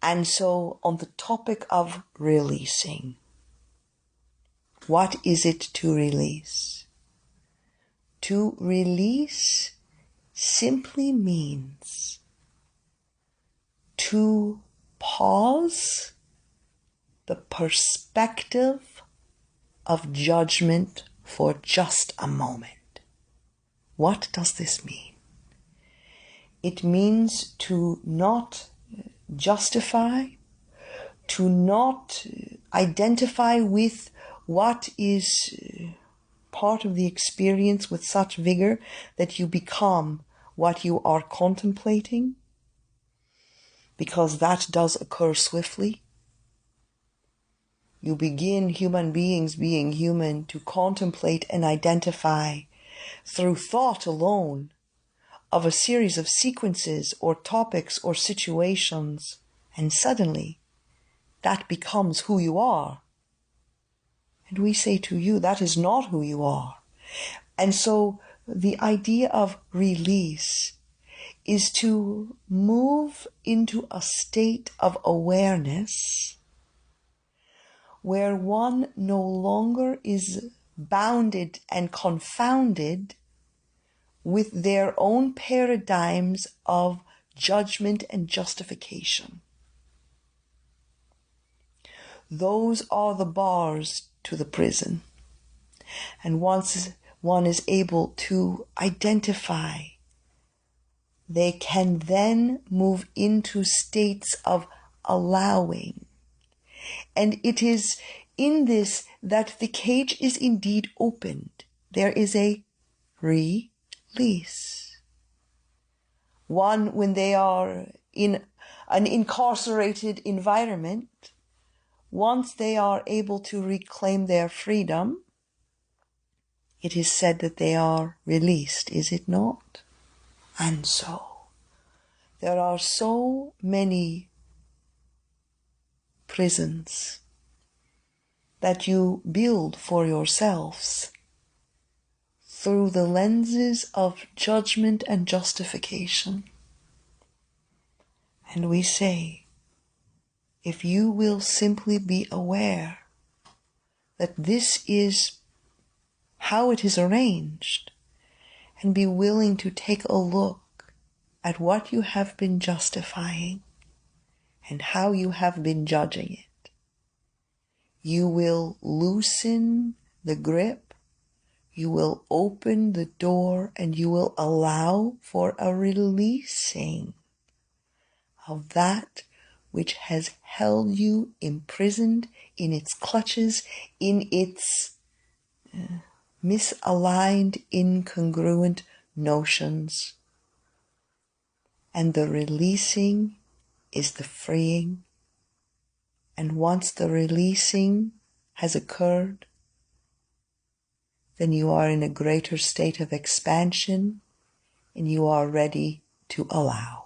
And so on the topic of releasing, what is it to release? To release simply means to pause the perspective of judgment for just a moment. What does this mean? It means to not justify, to not identify with what is part of the experience with such vigor that you become what you are contemplating, because that does occur swiftly. You begin, human beings being human, to contemplate and identify through thought alone of a series of sequences or topics or situations, and suddenly that becomes who you are. And we say to you, that is not who you are. And so the idea of release is to move into a state of awareness where one no longer is bounded and confounded with their own paradigms of judgment and justification. Those are the bars to the prison. And once one is able to identify, they can then move into states of allowing. And it is in this that the cage is indeed opened. There is a release. One, when they are in an incarcerated environment, once they are able to reclaim their freedom, it is said that they are released, is it not? And so, there are so many prisons that you build for yourselves through the lenses of judgment and justification. And we say, if you will simply be aware that this is how it is arranged, and be willing to take a look at what you have been justifying and how you have been judging it, you will loosen the grip, you will open the door, and you will allow for a releasing of that which has held you imprisoned in its clutches, in its misaligned, incongruent notions. And the releasing is the freeing. And once the releasing has occurred, then you are in a greater state of expansion and you are ready to allow.